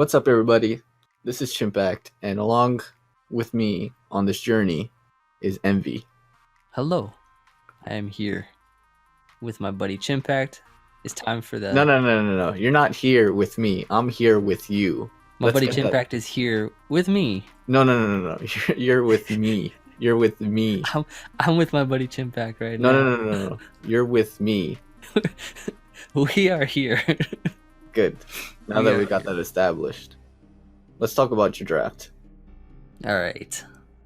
What's up, everybody? This is Chimpact, and along with me on this journey is Emvee. Hello, I am here with my buddy Chimpact. It's time for the. No. You're not here with me. I'm here with you. My Let's buddy get that- Chimpact is here with me. No. You're with me. You're with me. I'm with my buddy Chimpact right No, now. no. You're with me. We are here. Good. Now that we got that established, let's talk about your draft. All right.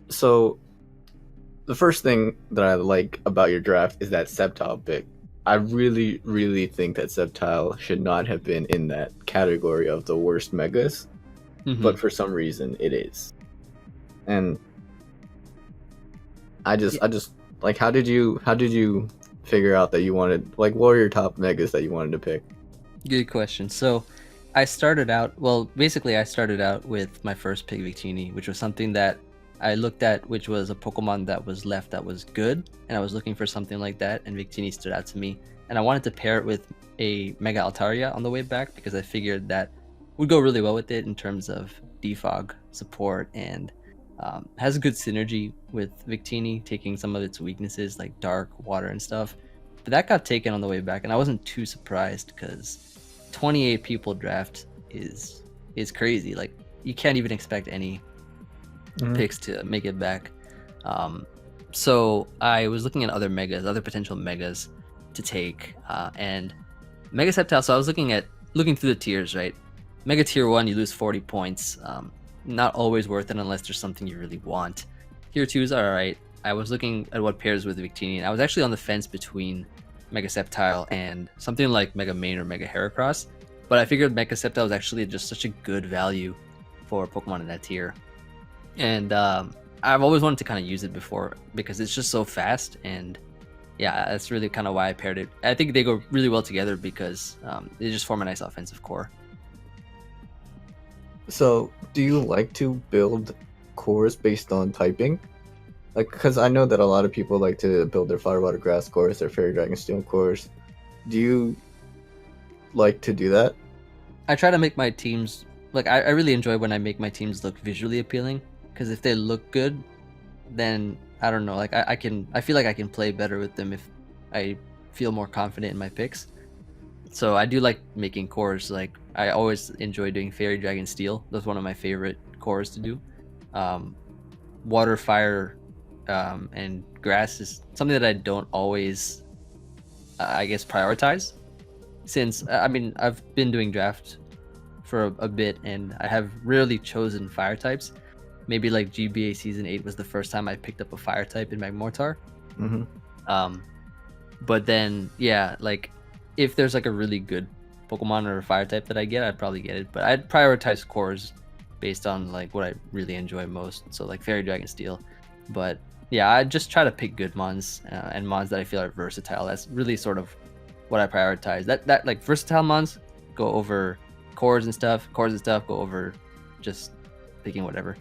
So, the first thing that I like about your draft is that Sceptile pick. I really think that Sceptile should not have been in that category of the worst megas, but for some reason it is. And I just like, how did you figure out that you wanted, like, what were your top megas that you wanted to pick? Good question. So I started out with my first pick, Victini, which was something that I looked at, which was a Pokemon that was left that was good, and I was looking for something like that, and Victini stood out to me. And I wanted to pair it with a Mega Altaria on the way back because I figured that would go really well with it in terms of defog support, and has a good synergy with Victini, taking some of its weaknesses like dark, water, and stuff. But that got taken on the way back, and I wasn't too surprised because 28 people draft is crazy. Like, you can't even expect any picks to make it back. So I was looking at other potential megas to take, and Mega Sceptile. So I was looking through the tiers, right? Mega Tier 1, you lose 40 points. Not always worth it unless there's something you really want. Tier 2s are alright. I was looking at what pairs with Victini, and I was actually on the fence between Mega Sceptile and something like Mega Mane or Mega Heracross, but I figured Mega Sceptile was actually just such a good value for Pokemon in that tier. And I've always wanted to kind of use it before because it's just so fast, and yeah, that's really kind of why I paired it. I think they go really well together because they just form a nice offensive core. So, do you like to build cores based on typing? Like, because I know that a lot of people like to build their Fire, Water, Grass cores, their Fairy, Dragon, Steel cores. Do you like to do that? I try to make my teams, like, I really enjoy when I make my teams look visually appealing, because if they look good, then I don't know, like, I feel like I can play better with them if I feel more confident in my picks. So I do like making cores. Like, I always enjoy doing Fairy, Dragon, Steel. That's one of my favorite cores to do. Water, Fire, and Grass is something that I don't always, I guess, prioritize. Since, I mean, I've been doing draft for a bit, and I have rarely chosen fire types. Maybe like GBA Season 8 was the first time I picked up a fire type in Magmortar. But then, yeah, like, if there's like a really good Pokemon or a fire type that I get, I'd probably get it. But I'd prioritize cores based on like what I really enjoy most. So like Fairy, Dragon, Steel. But yeah, I just try to pick good mons and mons that I feel are versatile. That's really sort of what I prioritize. That like versatile mons go over cores and stuff. Cores and stuff go over just picking whatever.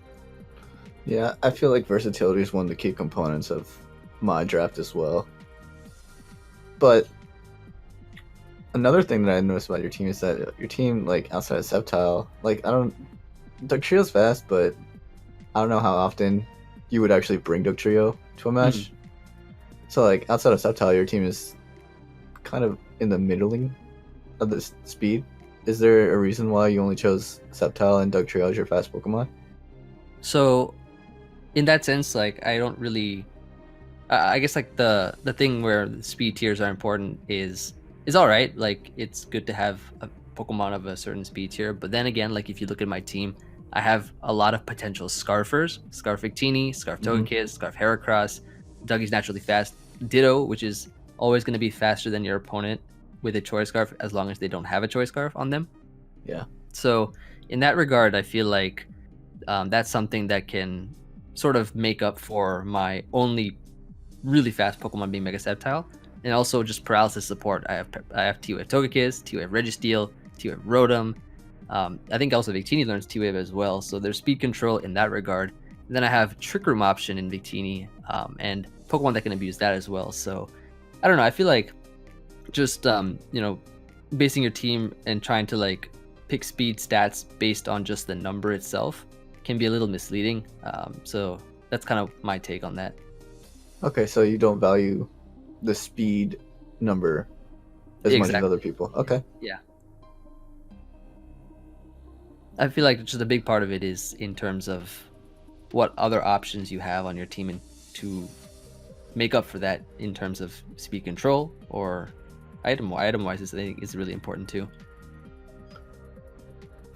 Yeah, I feel like versatility is one of the key components of my draft as well. But another thing that I noticed about your team is that your team, like, outside of Sceptile, like, Dugtrio's fast, but I don't know how often you would actually bring Dugtrio to a match. So, like, outside of Sceptile, your team is kind of in the middling of the speed. Is there a reason why you only chose Sceptile and Dugtrio as your fast Pokemon? So, in that sense, like, I don't really, I guess, like, the thing where the speed tiers are important is all right. Like, it's good to have a Pokemon of a certain speed tier, but then again, like, if you look at my team, I have a lot of potential Scarfers: Scarf Victini, Scarf Togekiss, Scarf Heracross. Dougie's naturally fast. Ditto, which is always going to be faster than your opponent with a Choice Scarf as long as they don't have a Choice Scarf on them. Yeah. So in that regard, I feel like that's something that can sort of make up for my only really fast Pokemon being Mega Sceptile, and also just paralysis support. I have T-Wave Togekiss, T-Wave Registeel, T-Wave Rotom. I think also Victini learns T-Wave as well, so there's speed control in that regard. And then I have Trick Room option in Victini, and Pokemon that can abuse that as well. So I don't know, I feel like just basing your team and trying to like pick speed stats based on just the number itself can be a little misleading. So that's kind of my take on that. Okay, so you don't value the speed number as much as Exactly. other people. Okay. Yeah. I feel like just a big part of it is in terms of what other options you have on your team and to make up for that in terms of speed control or item wise is, I think, is really important too.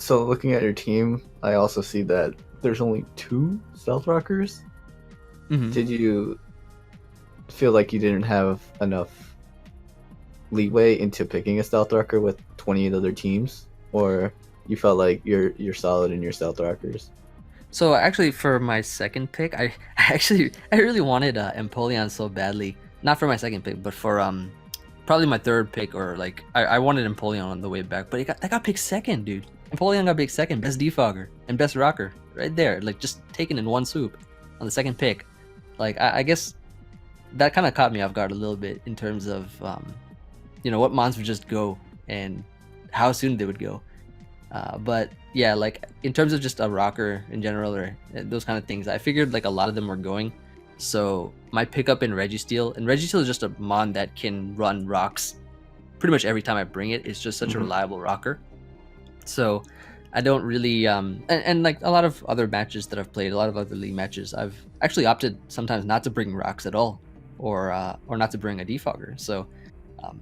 So looking at your team, I also see that there's only 2 stealth rockers. Mm-hmm. Did you feel like you didn't have enough leeway into picking a stealth rocker with 28 other teams, or you felt like you're solid in your stealth rockers? So actually, for my second pick, I really wanted Empoleon so badly. Not for my second pick, but for probably my third pick, or like I wanted Empoleon on the way back, but that got picked second, dude. Empoleon got picked second, best defogger and best rocker, right there, like just taken in one swoop on the second pick. Like I guess that kind of caught me off guard a little bit in terms of what mons would just go and how soon they would go. But yeah, like in terms of just a rocker in general or those kind of things, I figured like a lot of them were going. So my pickup in Registeel, and Registeel is just a mon that can run rocks pretty much every time I bring it. It's just such a reliable rocker. So I don't really and like a lot of other matches that I've played, a lot of other league matches, I've actually opted sometimes not to bring rocks at all, or not to bring a defogger. So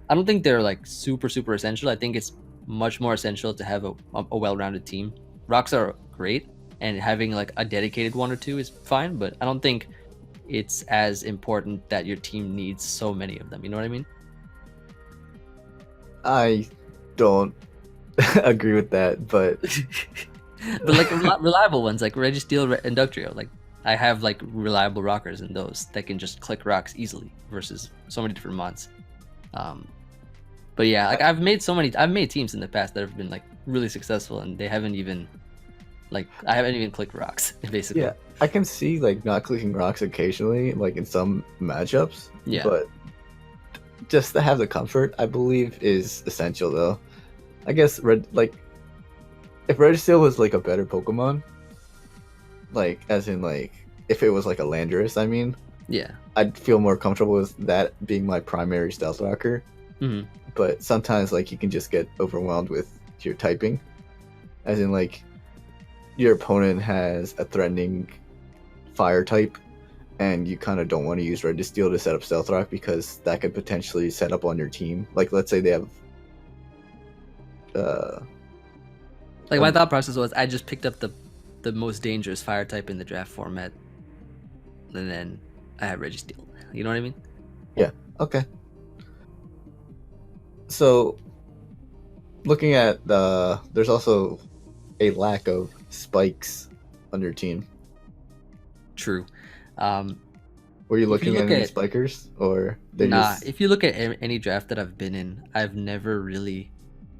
I don't think they're like super essential. I think it's much more essential to have a well-rounded team. Rocks are great, and having like a dedicated 1 or 2 is fine, but I don't think it's as important that your team needs so many of them. You know what I mean? I don't agree with that, but but like reliable ones like Registeel and Dugtrio, like I have like reliable rockers in those that can just click rocks easily versus so many different mods. But yeah, like I've made teams in the past that have been like really successful, and they haven't even I haven't even clicked rocks basically. Yeah, I can see like not clicking rocks occasionally, like in some matchups. Yeah. But just to have the comfort, I believe, is essential though. I guess if Registeel was like a better Pokemon, like as in like if it was like a Landorus, I mean, yeah, I'd feel more comfortable with that being my primary stealth rocker. Mm-hmm. But sometimes like you can just get overwhelmed with your typing, as in like your opponent has a threatening fire type, and you kind of don't want to use Registeel to set up Stealth Rock because that could potentially set up on your team. Like let's say they have my thought process was I just picked up the most dangerous fire type in the draft format, and then I have Registeel. You know what I mean? Yeah. Okay. So looking at there's also a lack of spikes on your team. True. Were you looking at any spikers, or if you look at any draft that I've been in, I've never really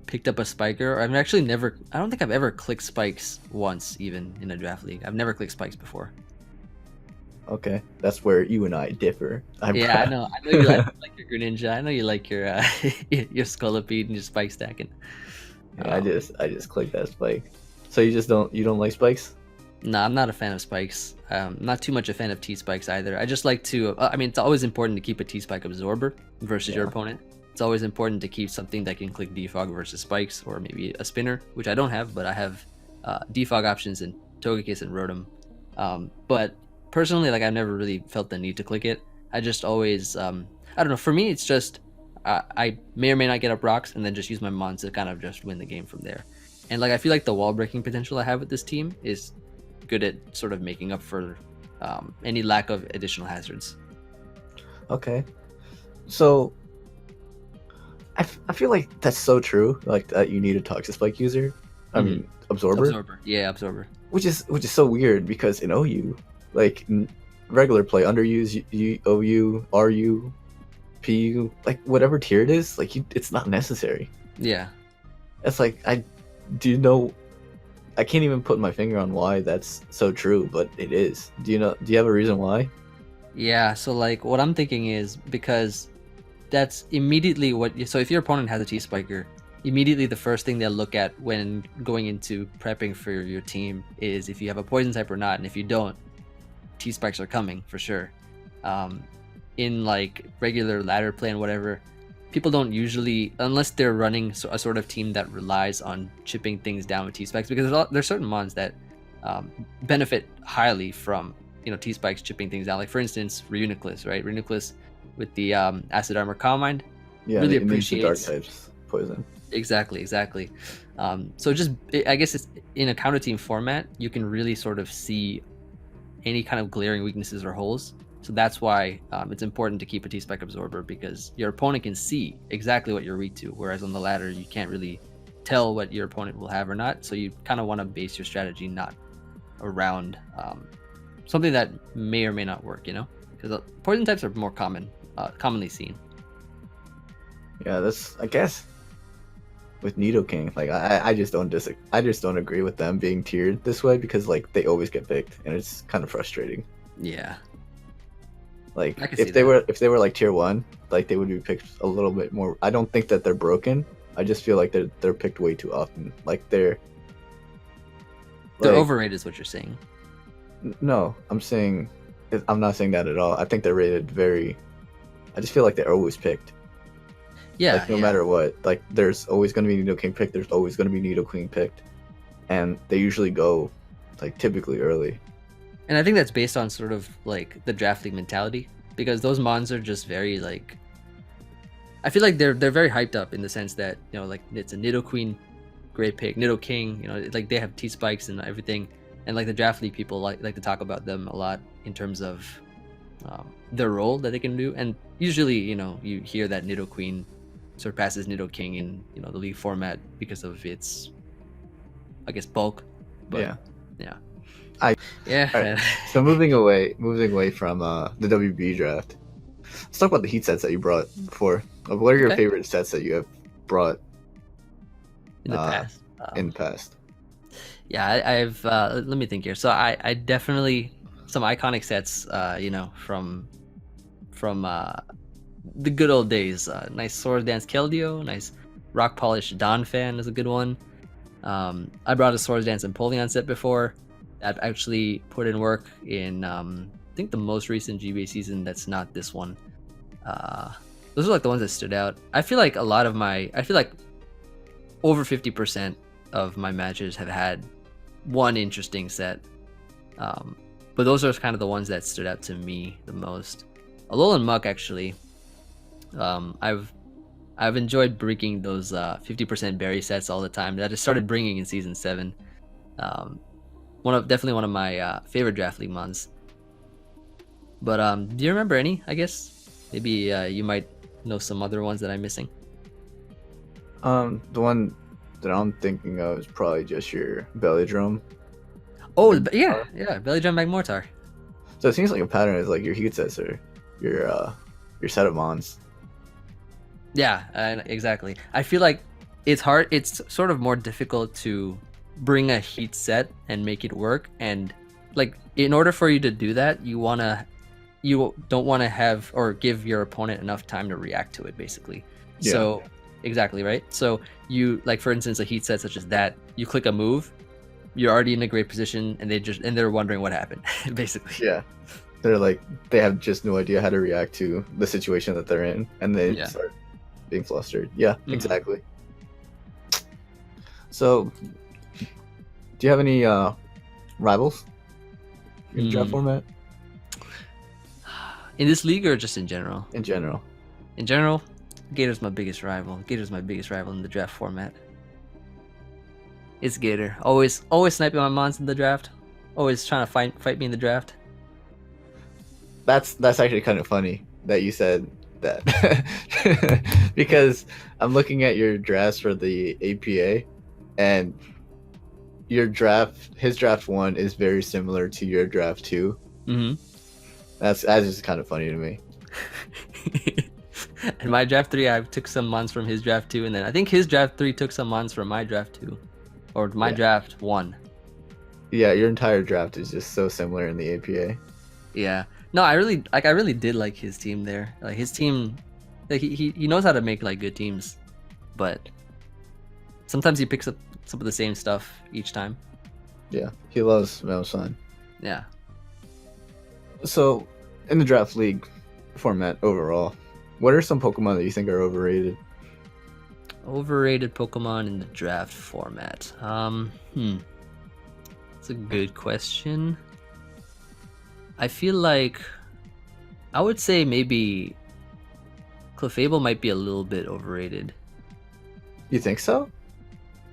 picked up a spiker, or I don't think I've ever clicked spikes once, even in a draft league. I've never clicked spikes before. Okay, that's where you and I differ. I know you like your Greninja. I know you like your your Scolipede and your spike stacking. Yeah, I just clicked that spike. So you don't like spikes? No, I'm not a fan of spikes. Not too much a fan of T-spikes either. I just like to, it's always important to keep a T-spike absorber versus your opponent. It's always important to keep something that can click defog versus spikes, or maybe a spinner, which I don't have, but I have defog options in Togekiss and Rotom. But personally, like I've never really felt the need to click it. I just always, I don't know, for me it's just, I may or may not get up rocks and then just use my mons to kind of just win the game from there. And like I feel like the wall breaking potential I have with this team is good at sort of making up for any lack of additional hazards. Okay, so I feel like that's so true. Like that you need a toxic spike user. I mean absorber. Yeah, absorber. Which is so weird because in OU, like regular play, underuse, OU, RU, PU, like whatever tier it is, like it's not necessary. Yeah. It's like I can't even put my finger on why that's so true, but it is. Do you have a reason why? Yeah, so like what I'm thinking is because that's immediately so if your opponent has a T-spiker, immediately the first thing they'll look at when going into prepping for your team is if you have a poison type or not, and if you don't, T-spikes are coming for sure. In like regular ladder play and whatever, people don't usually, unless they're running a sort of team that relies on chipping things down with T-spikes, because there's certain mons that benefit highly from T-spikes chipping things down. Like for instance, Reuniclus, right? Reuniclus with the acid armor Calm Mind really appreciates dark types poison. Exactly. So just I guess it's in a counter team format, you can really sort of see any kind of glaring weaknesses or holes. So that's why it's important to keep a T-spike absorber, because your opponent can see exactly what you're weak to, whereas on the ladder you can't really tell what your opponent will have or not. So you kind of want to base your strategy not around something that may or may not work, because poison types are more commonly seen. Yeah, that's, I guess, with Nidoking, like I just don't agree with them being tiered this way, because like they always get picked and it's kind of frustrating. Yeah. Like if they were like tier 1, like they would be picked a little bit more. I don't think that they're broken. I just feel like they're picked way too often. Like they're overrated is what you're saying. No, I'm not saying that at all. I think they're rated very. I just feel like they're always picked. Yeah. Like no matter what, like there's always going to be Nidoking picked. There's always going to be Nidoqueen picked, and they usually go like typically early. And I think that's based on sort of like the draft league mentality, because those mons are just very like, I feel like they're very hyped up in the sense that like it's a Nidoqueen, great pick, Nidoking, like they have T-spikes and everything, and like the draft league people like to talk about them a lot in terms of their role that they can do, and usually you hear that Nidoqueen surpasses Nidoking in the league format because of its, I guess, bulk. But yeah. Right. So moving away from the WBE draft, let's talk about the heat sets that you brought before. What are your favorite sets that you have brought in the past? In the past. Yeah, I've let me think here. So I definitely, some iconic sets, from the good old days. Nice Sword Dance Keldeo, nice Rock Polish Donphan is a good one. I brought a Sword Dance Empoleon set before. That actually put in work in I think the most recent GBA season that's not this one. Those are like the ones that stood out. I feel like over 50% of my matches have had one interesting set. But those are kind of the ones that stood out to me the most. Alolan Muck actually. I've enjoyed bringing those 50% berry sets all the time. That I started bringing in season 7. Definitely one of my favorite draft league mons. But do you remember any? I guess maybe you might know some other ones that I'm missing. The one that I'm thinking of is probably just your Belly Drum. Oh yeah, Belly Drum Magmortar. So it seems like a pattern is like your heat sets or your set of mons. Yeah, exactly. I feel like it's hard. It's sort of more difficult to bring a heat set and make it work, and like in order for you to do that, you don't want to have or give your opponent enough time to react to it, basically. Yeah. So exactly, right? So you, like for instance, a heat set such as that, you click a move, you're already in a great position, and they're wondering what happened basically. Yeah, they have just no idea how to react to the situation that they're in, and they start being flustered. Yeah, exactly. So do you have any rivals in draft format? In this league or just in general? In general. In general, Gator's my biggest rival. Gator's my biggest rival in the draft format. It's Gator. Always sniping my mons in the draft. Always trying to fight me in the draft. That's actually kind of funny that you said that. Because I'm looking at your drafts for the APA, and his draft 1 is very similar to your draft 2. Mm-hmm. That's just kind of funny to me. And my draft 3, I took some mons from his draft 2, and then I think his draft 3 took some mons from my draft 2, or my draft 1. Yeah, your entire draft is just so similar in the APA. Yeah. No, I really did like his team there. Like his team, like he knows how to make like good teams, but Sometimes he picks up some of the same stuff each time. Yeah, he loves Meowsine. Yeah. So, in the draft league format overall, what are some Pokemon that you think are overrated? Overrated Pokemon in the draft format. It's a good question. I feel like I would say maybe Clefable might be a little bit overrated. You think so?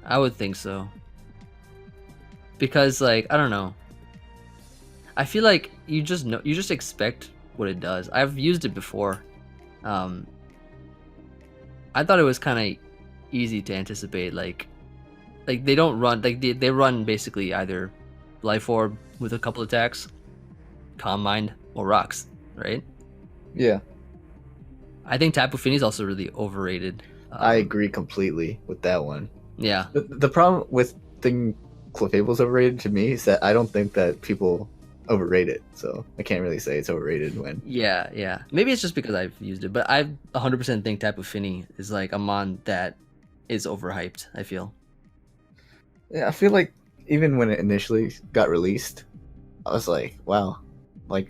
I would think so. Because like, I don't know. I feel like you just expect what it does. I've used it before. I thought it was kind of easy to anticipate. Like they don't run they run basically either Life Orb with a couple attacks, Calm Mind, or Rocks, right? Yeah, I think Tapu Fini is also really overrated. I agree completely with that one. Yeah. The problem with thinking Clefable's overrated to me is that I don't think that people overrate it, so I can't really say it's overrated when. Yeah. Maybe it's just because I've used it, but I 100% think Tapu Fini is like a mon that is overhyped, I feel. Yeah, I feel like even when it initially got released, I was like, wow, like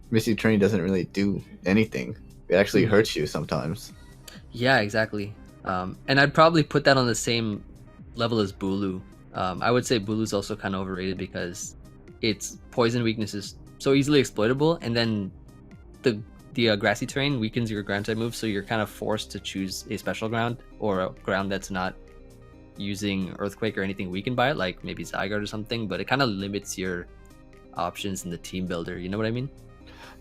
Misty Train doesn't really do anything. It actually hurts you sometimes. Yeah, exactly. And I'd probably put that on the same level as Bulu. I would say Bulu's also kind of overrated because its poison weakness is so easily exploitable, and then the grassy terrain weakens your ground type move, so you're kind of forced to choose a special ground or a ground that's not using Earthquake or anything weakened by it, like maybe Zygarde or something, but it kind of limits your options in the team builder. You know what I mean?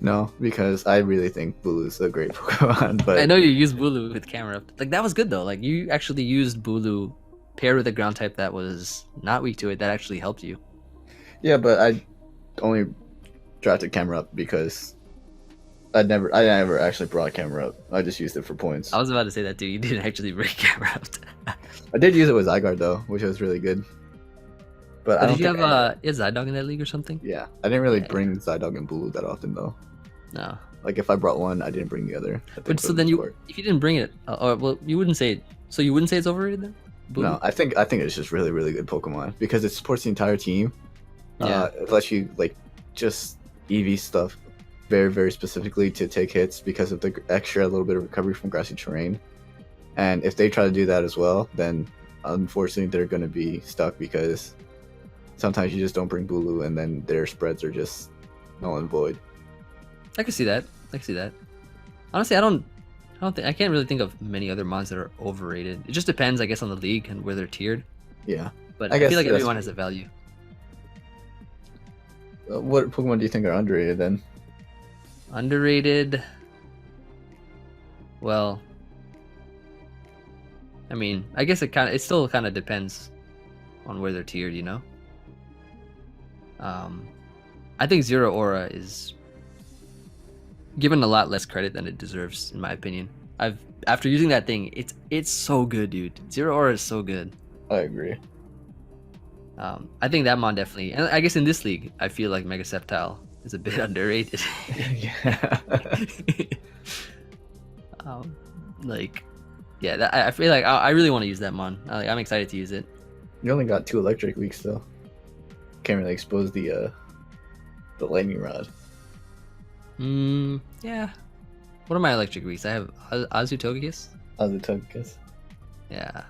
No, because I really think Bulu's a great Pokemon, but I know you use Bulu with camera. Like that was good though. Like you actually used Bulu paired with a ground type that was not weak to it. That actually helped you. yeah, but I only drafted camera up because I never actually brought camera up. I just used it for points. I was about to say that too. You didn't actually bring camera up. I did use it with Zygarde though, which was really good. But I don't Did you think have Zydog in that league or something? yeah, I didn't really Yeah. bring Zydog and Bulu that often though. No. Like if I brought one, I didn't bring the other. I think, But for so the then most you, part. if you didn't bring it, well, you wouldn't say it. So you wouldn't say it's overrated then? Bulu? No, I think it's just really good Pokemon because it supports the entire team. Yeah. It lets you like just EV stuff very specifically to take hits because of the extra little bit of recovery from grassy terrain. And if they try to do that as well, then unfortunately they're going to be stuck because sometimes you just don't bring Bulu and then their spreads are just null and void. I can see that. Honestly, I can't really think of many other mons that are overrated. It just depends, I guess, on the league and where they're tiered. Yeah. But I I guess feel like that's- everyone has a value. What Pokemon do you think are underrated then? Underrated. Well, I mean, I guess it still kind of depends on where they're tiered, you know. I think Zero Aura is given a lot less credit than it deserves, in my opinion. After using that thing, it's so good, dude. Zero Aura is so good. I agree. I think that mon definitely, and I guess in this league, I feel like Mega Sceptile is a bit underrated. Yeah. I feel like I really want to use that mon. I'm excited to use it. You only got 2 electric weeks though. Can't really expose the lightning rod. Yeah. What are my electric weeks? I have Azutogekiss. Azutogekiss. Yeah.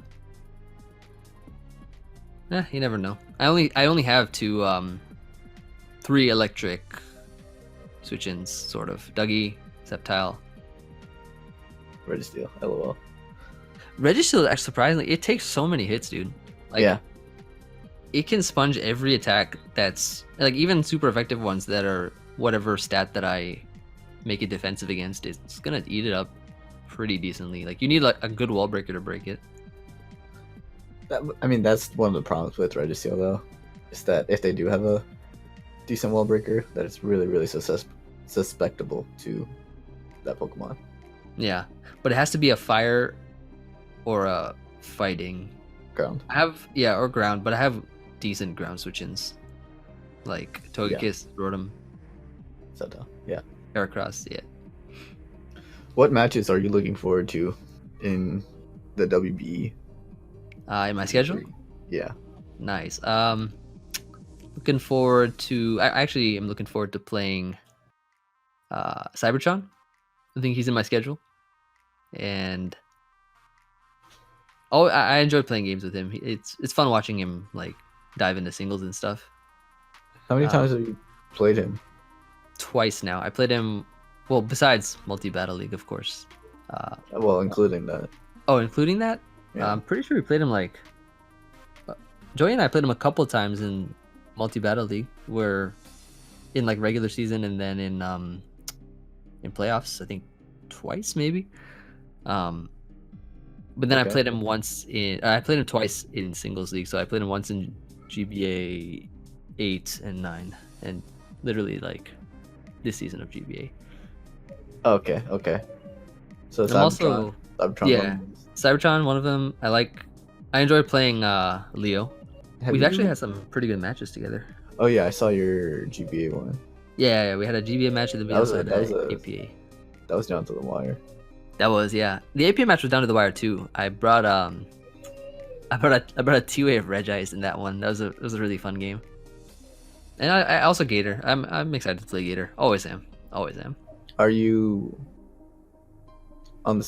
You never know. I only have 3 electric switch-ins, sort of. Dougie, Sceptile. Registeel, LOL. Registeel, actually, surprisingly, it takes so many hits, dude. Like, yeah. It can sponge every attack that's like even super effective ones that are whatever stat that I make it defensive against. It's gonna eat it up pretty decently. Like you need like a good wall breaker to break it. I mean, that's one of the problems with Registeel though, is that if they do have a decent wall breaker, that it's really susceptible to that Pokemon. Yeah, but it has to be a fire or a fighting ground. Or ground, but I have decent ground switch-ins, like Togekiss, Rotom, Sceptile. Yeah. Heracross. Yeah. What matches are you looking forward to in the WBE? In my schedule. Yeah. Nice. Looking forward to. I actually am looking forward to playing Cybertron. I think he's in my schedule, and I enjoy playing games with him. It's fun watching him like dive into singles and stuff. How many times have you played him? Twice now. I played him. Well, besides multi-battle league, of course. Well, including that. Oh, including that. Yeah. I'm pretty sure we played him like. Joey and I played him a couple times in multi-battle league. Where in like regular season and then in playoffs, I think twice maybe. But then I played him once in. I played him twice in singles league. So I played him once in GBA 8 and 9, and literally like this season of GBA. Okay. So I'm also Cybertron Cybertron, one of them. I enjoy playing Leo. We've actually had some pretty good matches together. Oh yeah, I saw your GBA one. Yeah, we had a GBA match at the beginning of the APA. That was down to the wire. That was, yeah. The APA match was down to the wire too. I brought a 2-way of Regice in that one. That was a really fun game. And I also Gator. I'm excited to play Gator. Always am. Are you on the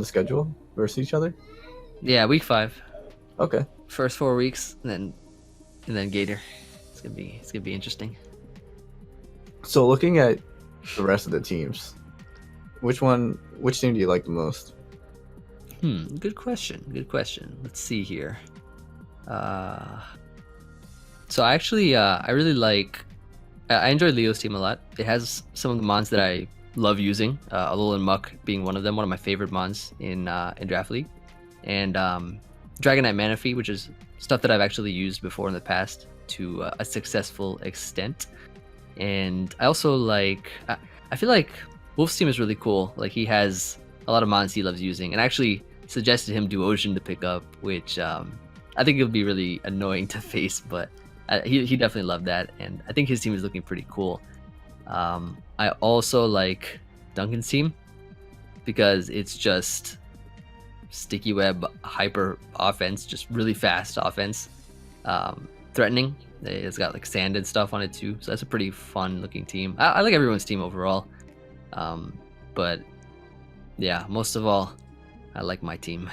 schedule versus each other? Yeah, week 5. Okay. First 4 weeks, and then Gator. It's gonna be interesting. So looking at the rest of the teams, which team do you like the most? Good question. Let's see here. So actually, I really like. I enjoy Leo's team a lot. It has some of the mons that I love using. Alolan Muck being one of them. One of my favorite mons in Draft League, and Dragonite Manaphy, which is stuff that I've actually used before in the past to a successful extent. And I also like. I feel like Wolf's team is really cool. Like he has a lot of mons he loves using, and I actually suggested him do Ocean to pick up, which I think it would be really annoying to face, but he definitely loved that, and I think his team is looking pretty cool. I also like Duncan's team because it's just sticky web hyper offense, just really fast offense, threatening. It's got like sand and stuff on it too, so that's a pretty fun looking team. I like everyone's team overall, but yeah, most of all, I like my team.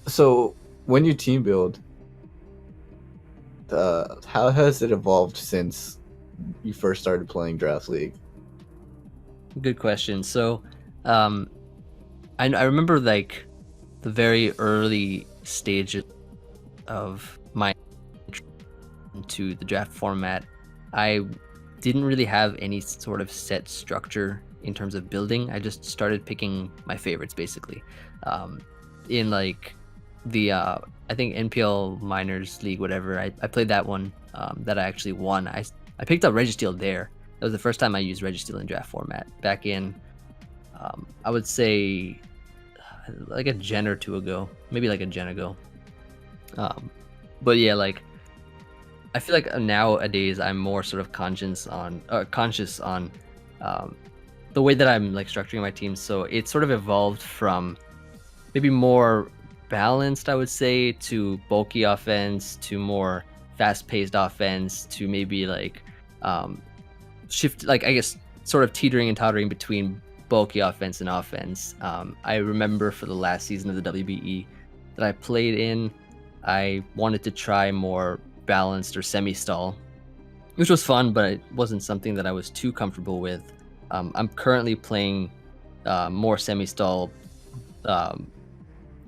So when you team build, how has it evolved since you first started playing Draft League? Good question. So I remember like the very early stages of my into the draft format. I didn't really have any sort of set structure in terms of building. I just started picking my favorites basically. In like the I think NPL Minors League, whatever, I played that one that I actually won. I picked up Registeel there. That was the first time I used Registeel in draft format back in I would say like a gen or two ago, maybe like a gen ago. But yeah, like I feel like nowadays I'm more sort of conscious on the way that I'm like structuring my team. So it sort of evolved from maybe more balanced, I would say, to bulky offense, to more fast-paced offense, to maybe like shift, like I guess sort of teetering and tottering between bulky offense and offense. I remember for the last season of the WBE that I played in, I wanted to try more balanced or semi-stall, which was fun, but it wasn't something that I was too comfortable with. I'm currently playing more semi-stall,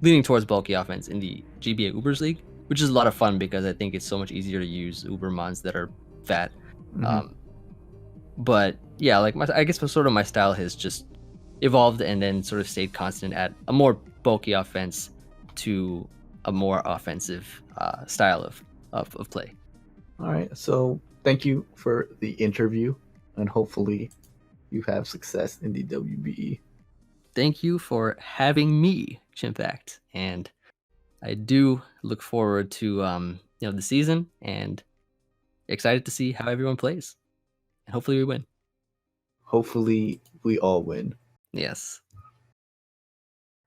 leaning towards bulky offense in the GBA Ubers League, which is a lot of fun because I think it's so much easier to use Uber mons that are fat. Mm-hmm. But yeah, like I guess sort of my style has just evolved and then sort of stayed constant at a more bulky offense to a more offensive style of play. All right, so thank you for the interview, and hopefully you have success in the WBE. Thank you for having me, Chimpact, and I do look forward to the season and excited to see how everyone plays, and hopefully we win. Hopefully we all win. Yes.